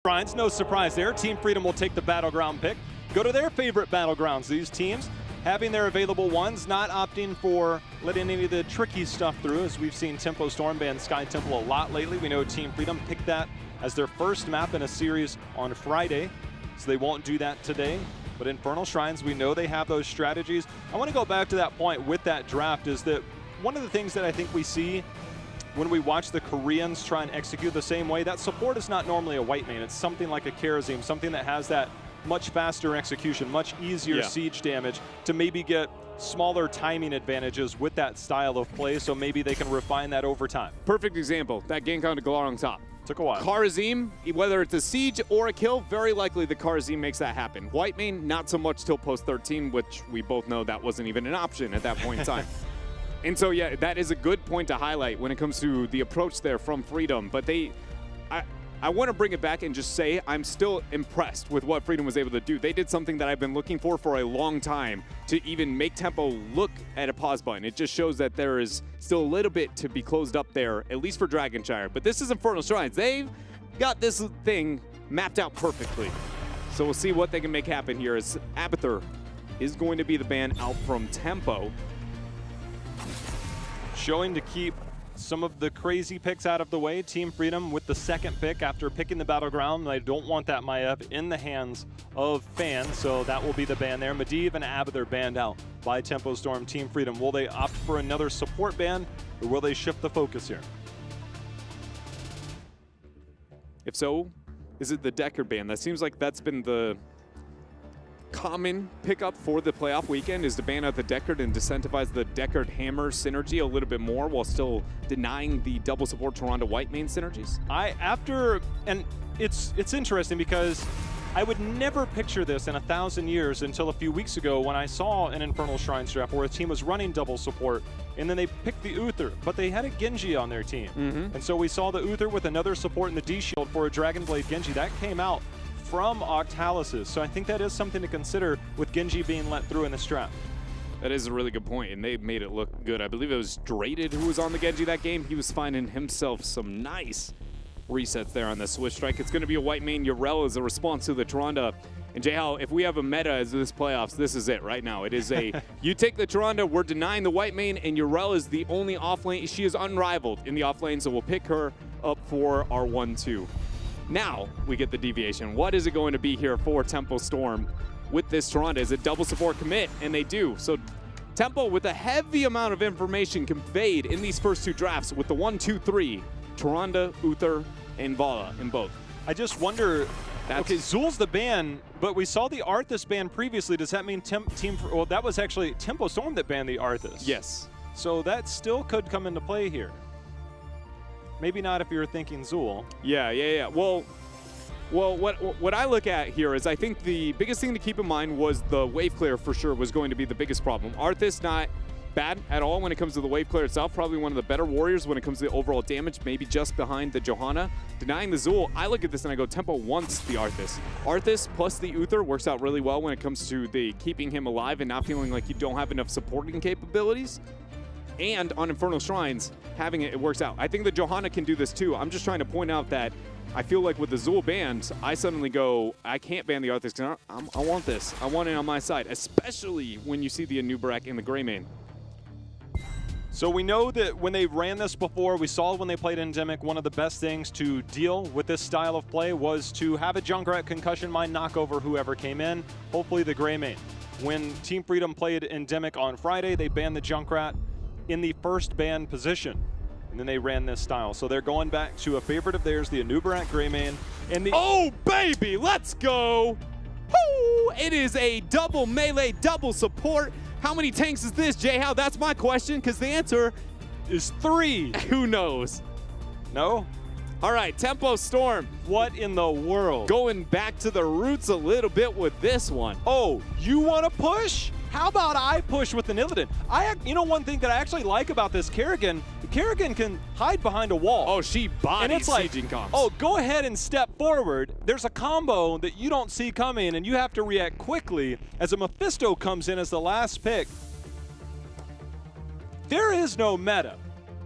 Shrines, no surprise there. Team Freedom will take the Battleground pick. Go to their favorite Battlegrounds. These teams having their available ones, not opting for letting any of the tricky stuff through, as we've seen Tempo Storm ban Sky Temple a lot lately. We know Team Freedom picked that as their first map in a series on Friday, so they won't do that today. But Infernal Shrines, we know they have those strategies. I want to go back to that point with that draft, is that one of the things that I think we see when we watch the Koreans try and execute the same way, that support is not normally a white main. It's something like a Karazim, something that has that much faster execution, much easier siege damage to maybe get smaller timing advantages with that style of play, so maybe they can refine that over time. Perfect example, that gank on to Galar on top. Took a while. Karazim, whether it's a siege or a kill, very likely the Karazim makes that happen. White main, not so much till post 13, which we both know that wasn't even an option at that point in time. And so, yeah, that is a good point to highlight when it comes to the approach there from Freedom. But I want to bring it back and just say I'm still impressed with what Freedom was able to do. They did something that I've been looking for a long time, to even make Tempo look at a pause button. It just shows that there is still a little bit to be closed up there, at least for Dragonshire. But this is Infernal Shrines. They've got this thing mapped out perfectly. So we'll see what they can make happen here, as Abathur is going to be the ban out from Tempo. Showing to keep some of the crazy picks out of the way. Team Freedom with the second pick after picking the Battleground. They don't want that Maiev in the hands of Fan, so that will be the ban there. Medivh and Abathur banned out by Tempo Storm. Team Freedom, will they opt for another support ban, or will they shift the focus here? If so, is it the Decker ban? That seems like that's been the common pickup for the playoff weekend, is to ban out the Deckard and incentivize the Deckard Hammer synergy a little bit more while still denying the double support Toronto white main synergies. It's interesting because I would never picture this in 1,000 years until a few weeks ago when I saw an Infernal Shrines draft where a team was running double support and then they picked the Uther, but they had a Genji on their team. And so we saw the Uther with another support in the D-Shield for a Dragonblade Genji. That came out from Octalysis, so I think that is something to consider with Genji being let through in this draft. That is a really good point, and they made it look good. I believe it was Draded who was on the Genji that game. He was finding himself some nice resets there on the Swift Strike. It's going to be a white main Yrel as a response to the Tyrande. And Jay, if we have a meta as this playoffs, this is it right now. It is a, you take the Tyrande, we're denying the white main, and Yrel is the only off lane. She is unrivaled in the off lane, so we'll pick her up for our 1-2. Now we get the deviation. What is it going to be here for Tempo Storm with this Tyrande? Is it double support commit? And they do. So Tempo, with a heavy amount of information conveyed in these first two drafts with the 1-2-3, Tyrande, Uther, and Vala in both. I just wonder, okay, Zul's the ban, but we saw the Arthas ban previously. Does that mean well, that was actually Tempo Storm that banned the Arthas. Yes. So that still could come into play here. Maybe not if you're thinking Zul. Yeah. Well, what I look at here is I think the biggest thing to keep in mind was the wave clear for sure was going to be the biggest problem. Arthas not bad at all when it comes to the wave clear itself. Probably one of the better warriors when it comes to the overall damage, maybe just behind the Johanna. Denying the Zul, I look at this and I go, Tempo wants the Arthas. Arthas plus the Uther works out really well when it comes to the keeping him alive and not feeling like you don't have enough supporting capabilities. And on Infernal Shrines, having it works out. I think the Johanna can do this too. I'm just trying to point out that I feel like with the Zul bans, I suddenly go, I can't ban the Arthas because I want this. I want it on my side, especially when you see the Anubarak in the Grey main. So we know that when they ran this before, we saw when they played Endemic, one of the best things to deal with this style of play was to have a Junkrat concussion mine knock over whoever came in, hopefully the Grey main. When Team Freedom played Endemic on Friday, they banned the Junkrat in the first ban position, and then they ran this style. So they're going back to a favorite of theirs, the Anubarak Grey main. And the oh baby, let's go! Woo! It is a double melee, double support. How many tanks is this, Jay-How? That's my question, because the answer is 3. Who knows? No? All right, Tempo Storm. What in the world? Going back to the roots a little bit with this one. Oh, you want to push? How about I push with the Illidan? You know, one thing that I actually like about this Kerrigan can hide behind a wall. Oh, she bodies and it's like, sieging comps. oh, go ahead and step forward. There's a combo that you don't see coming, and you have to react quickly as a Mephisto comes in as the last pick. There is no meta.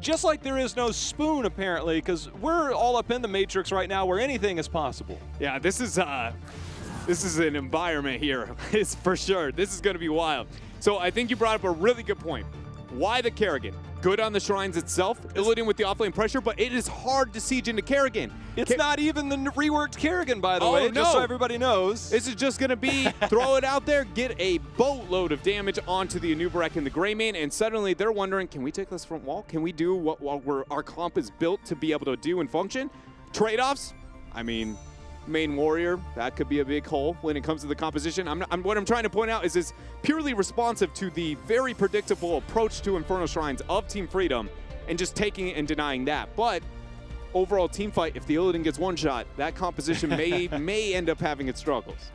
Just like there is no spoon, apparently, because we're all up in the Matrix right now where anything is possible. Yeah, this is an environment here, it's for sure. This is going to be wild. So I think you brought up a really good point. Why the Kerrigan? Good on the shrines itself, Illidan with the offlane pressure, but it is hard to siege into Kerrigan. It's not even the reworked Kerrigan, by the way, no. just so everybody knows. This is just going to be throw it out there, get a boatload of damage onto the Anubarak and the Greymane, and suddenly they're wondering, can we take this front wall? Can we do what our comp is built to be able to do and function? Trade-offs? I mean, main warrior, that could be a big hole when it comes to the composition. What I'm trying to point out is it's purely responsive to the very predictable approach to Infernal Shrines of Team Freedom and just taking it and denying that. But overall team fight, if the Illidan gets one shot, that composition may end up having its struggles.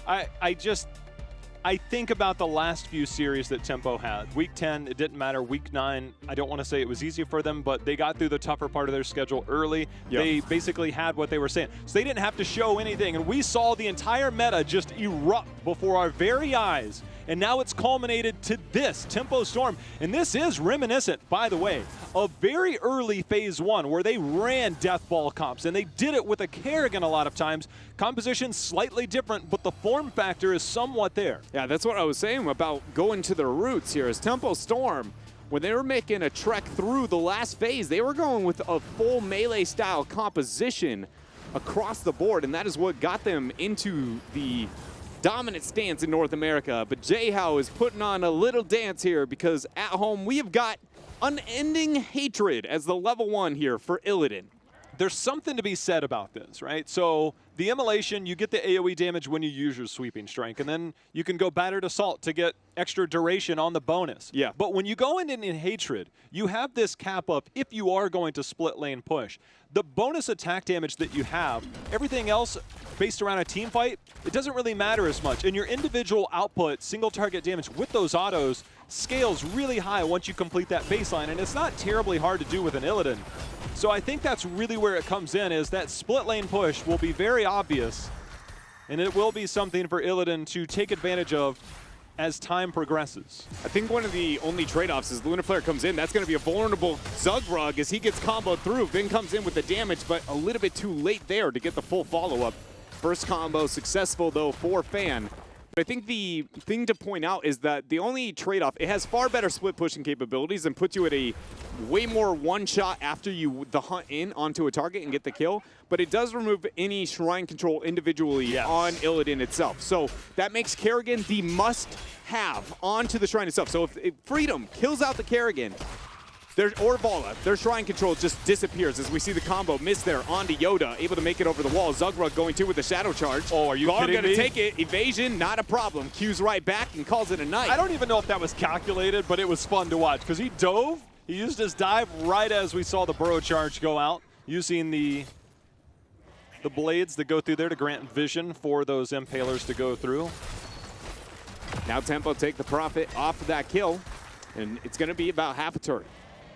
I think about the last few series that Tempo had. Week 10, it didn't matter. Week 9, I don't want to say it was easy for them, but they got through the tougher part of their schedule early. Yep. They basically had what they were saying. So they didn't have to show anything, and we saw the entire meta just erupt before our very eyes. And now it's culminated to this, Tempo Storm. And this is reminiscent, by the way, of very early Phase 1 where they ran Death Ball comps, and they did it with a Kerrigan a lot of times. Composition slightly different, but the form factor is somewhat there. Yeah, that's what I was saying about going to their roots here. As Tempo Storm, when they were making a trek through the last phase, they were going with a full melee-style composition across the board, and that is what got them into the dominant stance in North America. But Jayhow is putting on a little dance here because at home we have got unending hatred as the level 1 here for Illidan. There's something to be said about this, right? So the immolation, you get the AoE damage when you use your sweeping strike, and then you can go battered assault to get extra duration on the bonus. Yeah. But when you go in hatred, you have this cap up if you are going to split lane push. The bonus attack damage that you have, everything else based around a team fight, it doesn't really matter as much. And your individual output, single target damage with those autos scales really high once you complete that baseline, and it's not terribly hard to do with an Illidan. So I think that's really where it comes in, is that split lane push will be very obvious, and it will be something for Illidan to take advantage of as time progresses. I think one of the only trade-offs is Lunar Flare comes in. That's going to be a vulnerable Zugrug as he gets comboed through. Vin comes in with the damage, but a little bit too late there to get the full follow-up. First combo successful, though, for Fan. But I think the thing to point out is that the only trade-off, it has far better split pushing capabilities and puts you at a way more one-shot after you the hunt in onto a target and get the kill, but it does remove any shrine control individually on Illidan itself. So that makes Kerrigan the must-have onto the shrine itself. So if Freedom kills out the Kerrigan, or Vala, their shrine control just disappears as we see the combo miss there onto Yoda, able to make it over the wall. Zugrug going to with the shadow charge. Oh, are you kidding me? Gonna take it. Evasion, not a problem. Q's right back and calls it a night. I don't even know if that was calculated, but it was fun to watch because he dove. He used his dive right as we saw the burrow charge go out, using the blades that go through there to grant vision for those impalers to go through. Now Tempo take the profit off of that kill, and it's going to be about half a turret.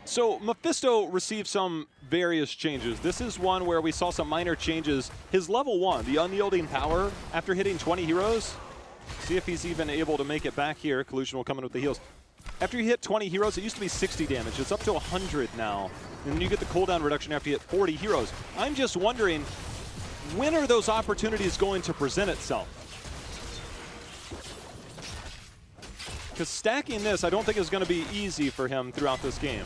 So Mephisto received some various changes. This is one where we saw some minor changes. His level 1, the unyielding power, after hitting 20 heroes, see if he's even able to make it back here. Collusion will come in with the heals. After you hit 20 heroes, it used to be 60 damage. It's up to 100 now. And then you get the cooldown reduction after you hit 40 heroes. I'm just wondering, when are those opportunities going to present itself? Because stacking this, I don't think is going to be easy for him throughout this game.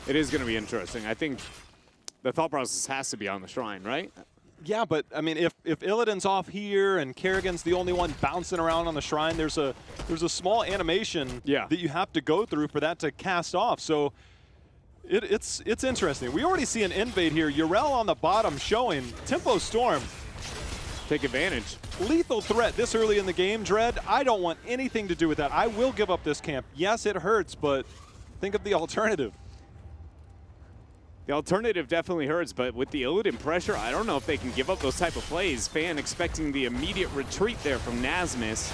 It is going to be interesting. I think the thought process has to be on the shrine, right? Yeah, but I mean, if Illidan's off here and Kerrigan's the only one bouncing around on the shrine, there's a small animation that you have to go through for that to cast off. So it's interesting. We already see an invade here. Yrel on the bottom showing Tempo Storm. Take advantage. Lethal threat this early in the game, Dread. I don't want anything to do with that. I will give up this camp. Yes, it hurts, but think of the alternative. The alternative definitely hurts, but with the Illidan pressure, I don't know if they can give up those type of plays. Fan expecting the immediate retreat there from Nasmus.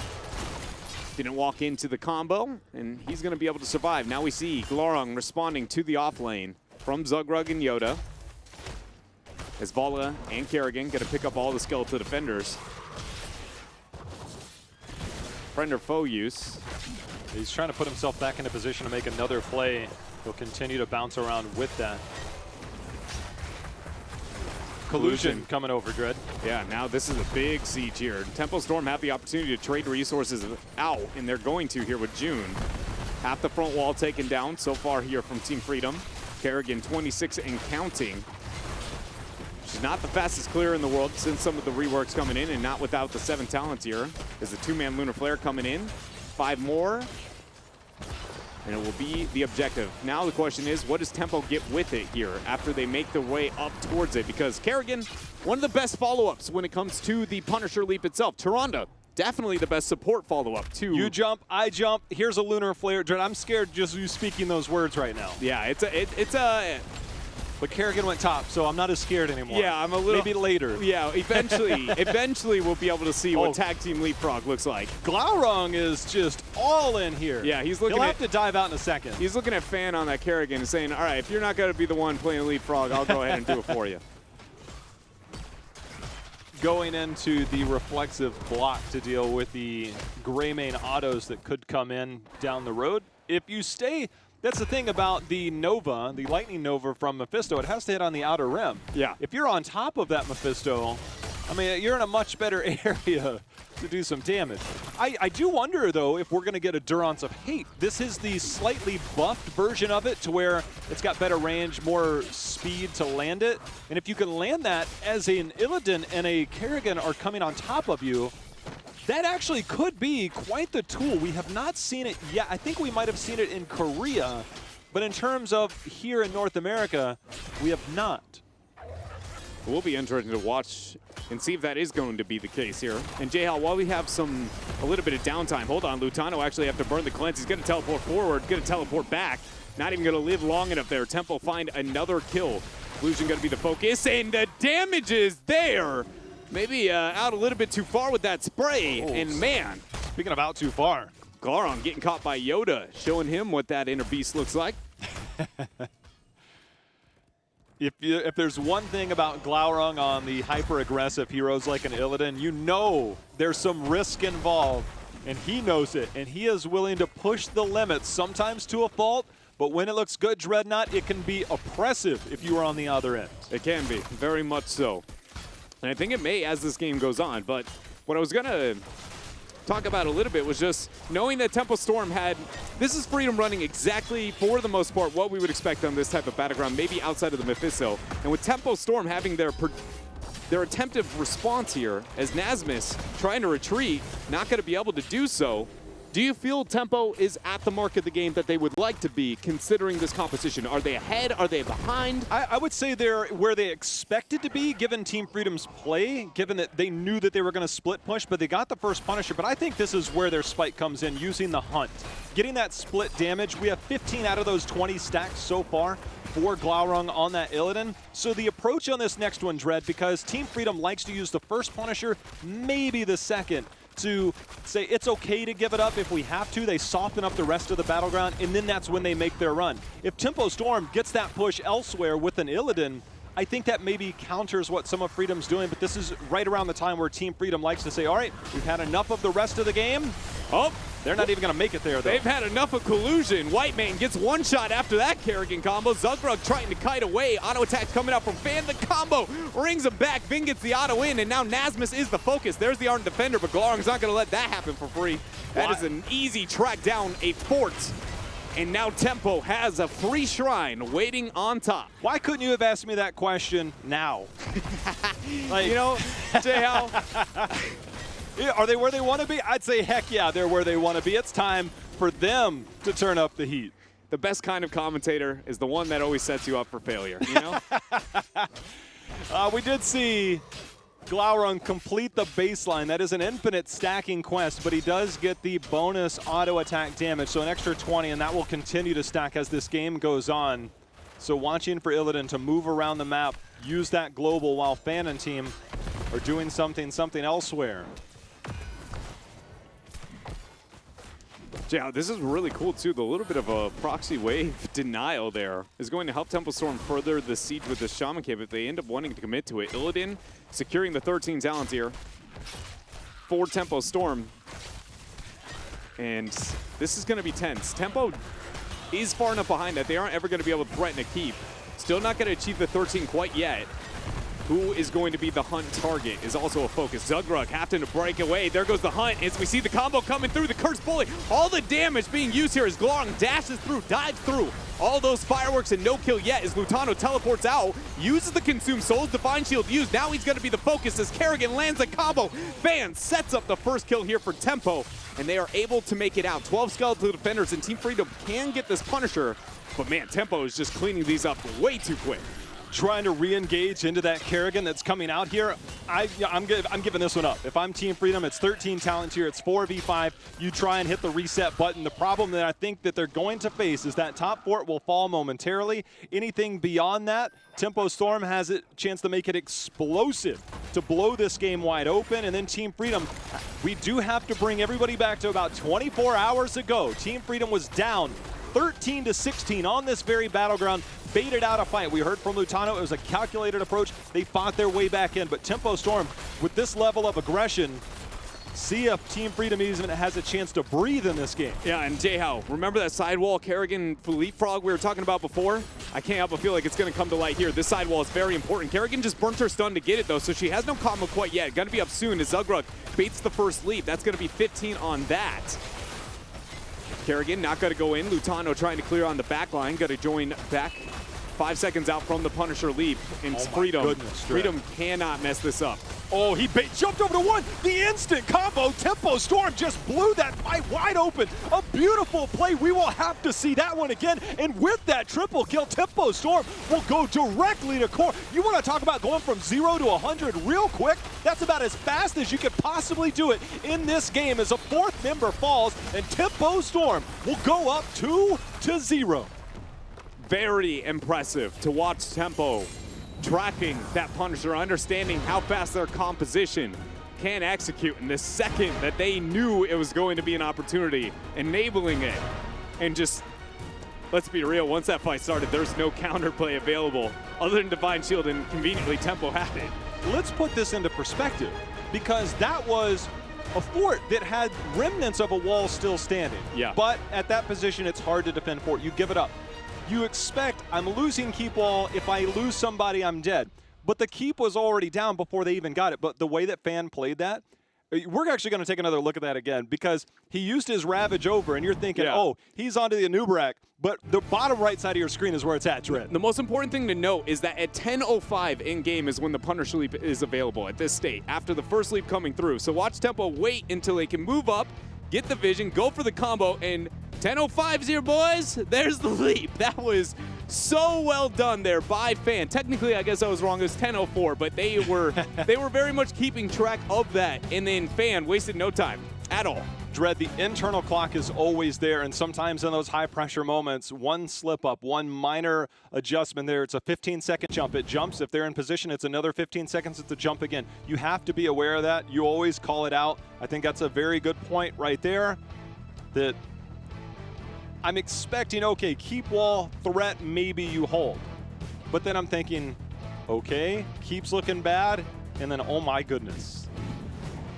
Didn't walk into the combo, and he's going to be able to survive. Now we see Glorung responding to the off lane from Zugrug and Yoda. As Vala and Kerrigan going to pick up all the skeletal defenders. Friend or foe use. He's trying to put himself back in a position to make another play. He'll continue to bounce around with that. Collusion coming over, Dread. Yeah, now this is a big siege here. Tempo Storm have the opportunity to trade resources out, and they're going to here with June. Half the front wall taken down so far here from Team Freedom. Kerrigan 26 and counting. She's not the fastest clear in the world since some of the reworks coming in, and not without the 7 talents here. There's a 2-man Lunar Flare coming in. 5 more. And it will be the objective. Now the question is, what does Tempo get with it here after they make their way up towards it? Because Kerrigan, one of the best follow-ups when it comes to the Punisher Leap itself. Tyrande, definitely the best support follow-up too. You jump, I jump, here's a Lunar Flare. Dread, I'm scared just you speaking those words right now. Yeah, But Kerrigan went top, so I'm not as scared anymore. Yeah, I'm a little... Maybe later. Yeah, eventually we'll be able to see what Tag Team Leapfrog looks like. Glaurung is just all in here. Yeah, he's looking He'll have to dive out in a second. He's looking at Fan on that Kerrigan and saying, all right, if you're not going to be the one playing Leapfrog, I'll go ahead and do it for you. Going into the reflexive block to deal with the gray main autos that could come in down the road. If you stay... That's the thing about the Nova, the Lightning Nova from Mephisto. It has to hit on the outer rim. Yeah. If you're on top of that Mephisto, I mean, you're in a much better area to do some damage. I do wonder, though, if we're going to get a Durance of Hate. This is the slightly buffed version of it to where it's got better range, more speed to land it. And if you can land that as an Illidan and a Kerrigan are coming on top of you, that actually could be quite the tool. We have not seen it yet. I think we might have seen it in Korea, but in terms of here in North America, we have not. It will be interesting to watch and see if that is going to be the case here. And J-Hal, while we have a little bit of downtime, hold on, Lutano actually have to burn the cleanse. He's going to teleport forward, going to teleport back. Not even going to live long enough there. Tempo find another kill. Illusion going to be the focus, and the damage is there. Maybe out a little bit too far with that spray, and man. Speaking of out too far. Glaurung getting caught by Yoda, showing him what that inner beast looks like. If there's one thing about Glaurung on the hyper-aggressive heroes like an Illidan, you know there's some risk involved, and he knows it, and he is willing to push the limits, sometimes to a fault, but when it looks good, Dreadnought, it can be oppressive if you are on the other end. It can be, very much so. And I think it may as this game goes on, but what I was going to talk about a little bit was just knowing that Tempo Storm had, this is Freedom running exactly, for the most part, what we would expect on this type of battleground, maybe outside of the Mephisto. And with Tempo Storm having their attempted response here, as Nasmus trying to retreat, not going to be able to do so, do you feel Tempo is at the mark of the game that they would like to be, considering this competition? Are they ahead? Are they behind? I would say they're where they expected to be, given Team Freedom's play, given that they knew that they were going to split push, but they got the first Punisher. But I think this is where their spike comes in, using the Hunt. Getting that split damage. We have 15 out of those 20 stacks so far for Glaurung on that Illidan. So the approach on this next one, Dread, because Team Freedom likes to use the first Punisher, maybe the second, to say it's okay to give it up if we have to. They soften up the rest of the battleground, and then that's when they make their run. If Tempo Storm gets that push elsewhere with an Illidan, I think that maybe counters what some of Freedom's doing, but this is right around the time where Team Freedom likes to say, all right, we've had enough of the rest of the game. Oh, they're not even going to make it there, though. They've had enough of collusion. Whitemane gets one shot after that Kerrigan combo. Zugrug trying to kite away. Auto attack coming out from Fan. The combo rings him back. Vin gets the auto in, and now Nasmus is the focus. There's the Ardent Defender, but Glaurung's not going to let that happen for free. That is an easy track down a fort. And now Tempo has a free shrine waiting on top. Why couldn't you have asked me that question now? Like, you know, J-Hal. Yeah, are they where they want to be? I'd say, heck yeah, they're where they want to be. It's time for them to turn up the heat. The best kind of commentator is the one that always sets you up for failure, you know? We did see Glaurung complete the baseline. That is an infinite stacking quest, but he does get the bonus auto attack damage, so an extra 20, and that will continue to stack as this game goes on. So watching for Illidan to move around the map, use that global while Fan and team are doing something elsewhere. Yeah, this is really cool too. The little bit of a proxy wave denial there is going to help Tempo Storm further the siege with this Shaman Cave if they end up wanting to commit to it. Illidan securing the 13 talents here for Tempo Storm. And this is going to be tense. Tempo is far enough behind that they aren't ever going to be able to threaten a keep. Still not going to achieve the 13 quite yet. who is going to be the Hunt target is also a focus. Zugrug having to break away. There goes the Hunt as we see the combo coming through. The Curse Bully. All the damage being used here as Glorong dashes through, dives through. All those fireworks and no kill yet as Lutano teleports out, uses the Consume Souls, Divine Shield used. Now he's going to be the focus as Kerrigan lands a combo. Fan sets up the first kill here for Tempo, and they are able to make it out. 12 skeletal defenders, and Team Freedom can get this Punisher, but man, Tempo is just cleaning these up way too quick. Trying to re-engage into that Kerrigan that's coming out here. I'm giving this one up. If I'm Team Freedom, it's 13 talents here. It's 4v5. You try and hit the reset button. The problem that I think that they're going to face is that top fort will fall momentarily. Anything beyond that, Tempo Storm has a chance to make it explosive to blow this game wide open. And then Team Freedom, we do have to bring everybody back to about 24 hours ago. Team Freedom was down 13-16 on this very battleground, baited out a fight. We heard from Lutano, it was a calculated approach. They fought their way back in, but Tempo Storm, with this level of aggression, see if Team Freedom even has a chance to breathe in this game. Yeah, and Jayhow, remember that sidewall Kerrigan leapfrog we were talking about before? I can't help but feel like it's going to come to light here. This sidewall is very important. Kerrigan just burnt her stun to get it, though, so she has no combo quite yet. Going to be up soon as Zugrug baits the first leap. That's going to be 15 on that. Kerrigan not going to go in. Lutano trying to clear on the back line. Got to join back. 5 seconds out from the Punisher leap. And Freedom cannot mess this up. Oh, he jumped over to one. The instant combo. Tempo Storm just blew that fight wide open. A beautiful play. We will have to see that one again. And with that triple kill, Tempo Storm will go directly to core. You want to talk about going from 0 to 100 real quick? That's about as fast as you could possibly do it in this game as a fourth member falls, and Tempo Storm will go up 2-0. Very impressive to watch Tempo tracking that Punisher, understanding how fast their composition can execute in the second that they knew it was going to be an opportunity, enabling it. And just, let's be real, once that fight started, there's no counterplay available other than Divine Shield, and conveniently Tempo had it. Let's put this into perspective, because that was a fort that had remnants of a wall still standing. Yeah. But at that position, it's hard to defend fort. You give it up. You expect, I'm losing keep wall. If I lose somebody, I'm dead. But the keep was already down before they even got it. But the way that Fan played that, we're actually going to take another look at that again, because he used his Ravage over, and you're thinking, oh, he's onto the Anubarak. But the bottom right side of your screen is where it's at, Dread. The most important thing to note is that at 10:05 in-game is when the Punisher leap is available at this state, after the first leap coming through. So watch Tempo wait until they can move up, get the vision, go for the combo, and 10:05's here, boys. There's the leap. That was so well done there by Fan. Technically, I guess I was wrong. It was 10:04, but they were very much keeping track of that. And then Fan wasted no time at all. Dread, the internal clock is always there, and sometimes in those high-pressure moments, one slip-up, one minor adjustment there, it's a 15-second jump. It jumps. If they're in position, it's another 15 seconds. It's a jump again. You have to be aware of that. You always call it out. I think that's a very good point right there, that I'm expecting, okay, keep wall, threat, maybe you hold. But then I'm thinking, okay, keeps looking bad, and then, oh my goodness.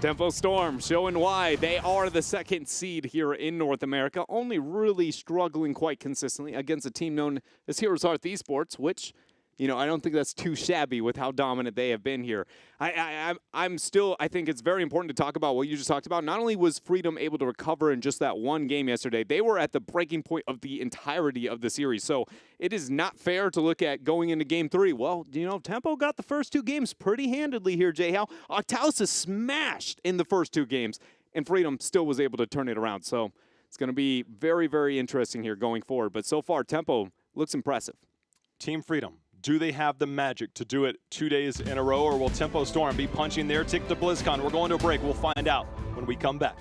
Tempo Storm showing why they are the second seed here in North America, only really struggling quite consistently against a team known as Heroes Hearth Esports, which, you know, I don't think that's too shabby with how dominant they have been here. I'm still, I think it's very important to talk about what you just talked about. Not only was Freedom able to recover in just that one game yesterday, they were at the breaking point of the entirety of the series. So it is not fair to look at going into game 3. Well, you know, Tempo got the first 2 games pretty handedly here, Jayhow. Octalis is smashed in the first 2 games, and Freedom still was able to turn it around. So it's going to be very, very interesting here going forward. But so far, Tempo looks impressive. Team Freedom, do they have the magic to do it 2 days in a row, or will Tempo Storm be punching their ticket to BlizzCon? We're going to a break. We'll find out when we come back.